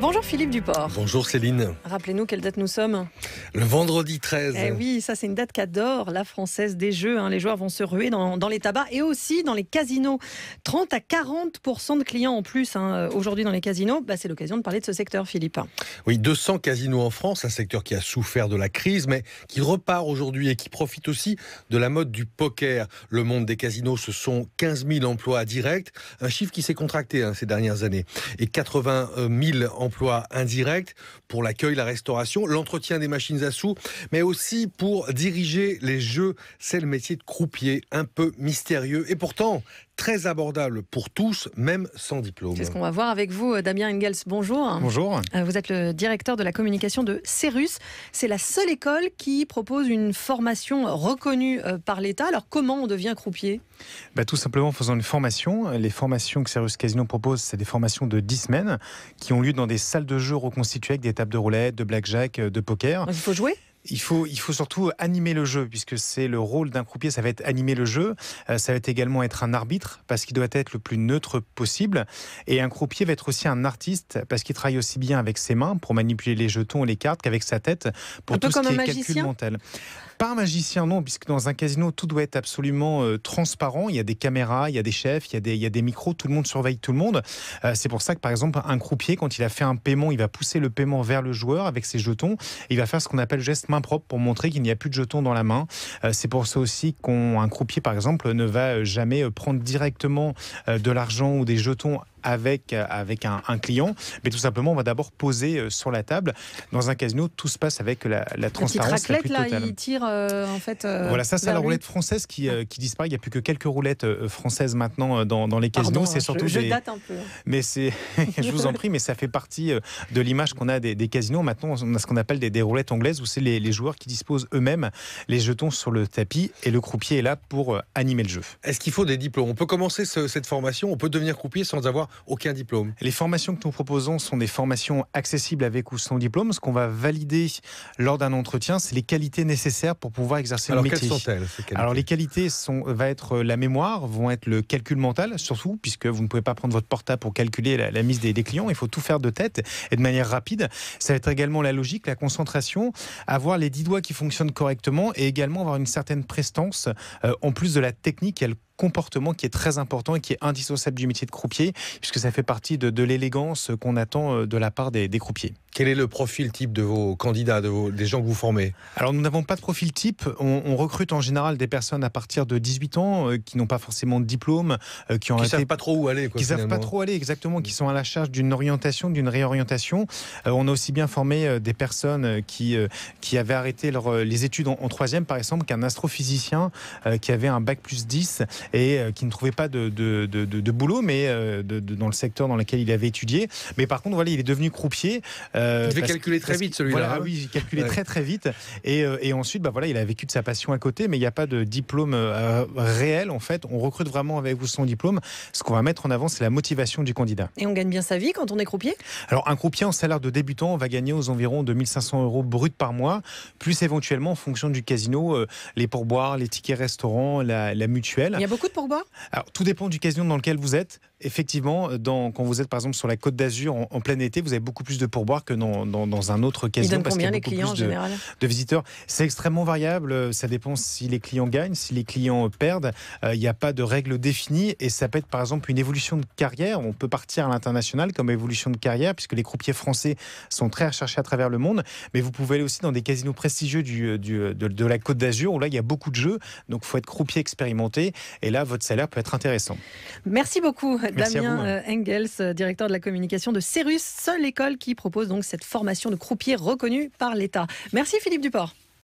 Bonjour Philippe Duport. Bonjour Céline. Rappelez-nous quelle date nous sommes. Le vendredi 13. Eh oui, ça c'est une date qu'adore la Française des Jeux. Les joueurs vont se ruer dans les tabacs et aussi dans les casinos. 30 à 40% de clients en plus aujourd'hui dans les casinos. C'est l'occasion de parler de ce secteur, Philippe. Oui, 200 casinos en France, un secteur qui a souffert de la crise, mais qui repart aujourd'hui et qui profite aussi de la mode du poker. Le monde des casinos, ce sont 15 000 emplois directs, un chiffre qui s'est contracté ces dernières années. Et 80 000 emplois indirects pour l'accueil, la restauration, l'entretien des machines à sous, mais aussi pour diriger les jeux. C'est le métier de croupier, un peu mystérieux et pourtant très abordable pour tous, même sans diplôme. C'est ce qu'on va voir avec vous, Damien Engels. Bonjour. Bonjour. Vous êtes le directeur de la communication de Cerus. C'est la seule école qui propose une formation reconnue par l'État. Alors comment on devient croupier ? Tout simplement en faisant une formation. Les formations que Cerus Casino propose, c'est des formations de 10 semaines qui ont lieu dans des salles de jeu reconstituées avec des tables de roulette, de blackjack, de poker. Donc il faut jouer ? Il faut surtout animer le jeu, puisque c'est le rôle d'un croupier, ça va être animer le jeu, ça va être également être un arbitre, parce qu'il doit être le plus neutre possible, et un croupier va être aussi un artiste, parce qu'il travaille aussi bien avec ses mains, pour manipuler les jetons et les cartes, qu'avec sa tête, pour tout ce qui est calcul mental. Pas un magicien, non, puisque dans un casino, tout doit être absolument transparent. Il y a des caméras, il y a des chefs, il y a des micros, tout le monde surveille tout le monde. C'est pour ça que, par exemple, un croupier, quand il a fait un paiement, il va pousser le paiement vers le joueur avec ses jetons. Et il va faire ce qu'on appelle le geste main propre pour montrer qu'il n'y a plus de jetons dans la main. C'est pour ça aussi qu'un croupier, par exemple, ne va jamais prendre directement de l'argent ou des jetons avec un client, mais tout simplement on va d'abord poser sur la table. Dans un casino, tout se passe avec la transparence la plus totale. Là, il tire en fait. Voilà, ça c'est la roulette française qui disparaît. Il n'y a plus que quelques roulettes françaises maintenant dans les casinos. Pardon, c'est surtout je date un peu. Mais c'est, je vous en prie, mais ça fait partie de l'image qu'on a des casinos. Maintenant, on a ce qu'on appelle des roulettes anglaises où c'est les joueurs qui disposent eux-mêmes les jetons sur le tapis et le croupier est là pour animer le jeu. Est-ce qu'il faut des diplômes ? On peut commencer cette formation, on peut devenir croupier sans avoir aucun diplôme. Les formations que nous proposons sont des formations accessibles avec ou sans diplôme. Ce qu'on va valider lors d'un entretien, c'est les qualités nécessaires pour pouvoir exercer le métier. Alors, quelles sont-elles, ces qualités ? Alors, les qualités va être la mémoire, vont être le calcul mental, surtout, puisque vous ne pouvez pas prendre votre portable pour calculer la mise des clients. Il faut tout faire de tête et de manière rapide. Ça va être également la logique, la concentration, avoir les 10 doigts qui fonctionnent correctement et également avoir une certaine prestance, en plus de la technique. Il y a le comportement qui est très important et qui est indissociable du métier de croupier, puisque ça fait partie de l'élégance qu'on attend de la part des croupiers. Quel est le profil type de vos candidats, des gens que vous formez ? Alors nous n'avons pas de profil type, on recrute en général des personnes à partir de 18 ans qui n'ont pas forcément de diplôme, qui savent pas trop où aller. Qui savent pas trop aller, exactement, qui sont à la charge d'une orientation, d'une réorientation. On a aussi bien formé des personnes qui avaient arrêté les études en troisième, par exemple, qu'un astrophysicien qui avait un bac plus 10 et qui ne trouvait pas de boulot, mais dans le secteur dans lequel il avait étudié. Mais par contre, voilà, il est devenu croupier. Il devait calculer très vite, celui-là. Voilà, oui, il calculait très vite. Et ensuite, il a vécu de sa passion à côté, mais il n'y a pas de diplôme réel, en fait. On recrute vraiment avec ou sans diplôme. Ce qu'on va mettre en avant, c'est la motivation du candidat. Et on gagne bien sa vie quand on est croupier ? Alors, un croupier en salaire de débutant va gagner aux environs de 1 500 € bruts par mois, plus éventuellement, en fonction du casino, les pourboires, les tickets restaurants, la mutuelle. Il y a beaucoup de pourboires ? Alors, tout dépend du casino dans lequel vous êtes. Effectivement, quand vous êtes par exemple sur la Côte d'Azur en plein été, vous avez beaucoup plus de pourboires que dans un autre casino. Ils donnent combien les clients en général ? De visiteurs. C'est extrêmement variable. Ça dépend si les clients gagnent, si les clients perdent. Il n'y a pas de règle définie et ça peut être par exemple une évolution de carrière. On peut partir à l'international comme évolution de carrière puisque les croupiers français sont très recherchés à travers le monde. Mais vous pouvez aller aussi dans des casinos prestigieux de la Côte d'Azur où là il y a beaucoup de jeux. Donc il faut être croupier expérimenté et là votre salaire peut être intéressant. Merci beaucoup. Merci Damien Engels, directeur de la communication de Cerus, seule école qui propose donc cette formation de croupier reconnue par l'État. Merci Philippe Duport.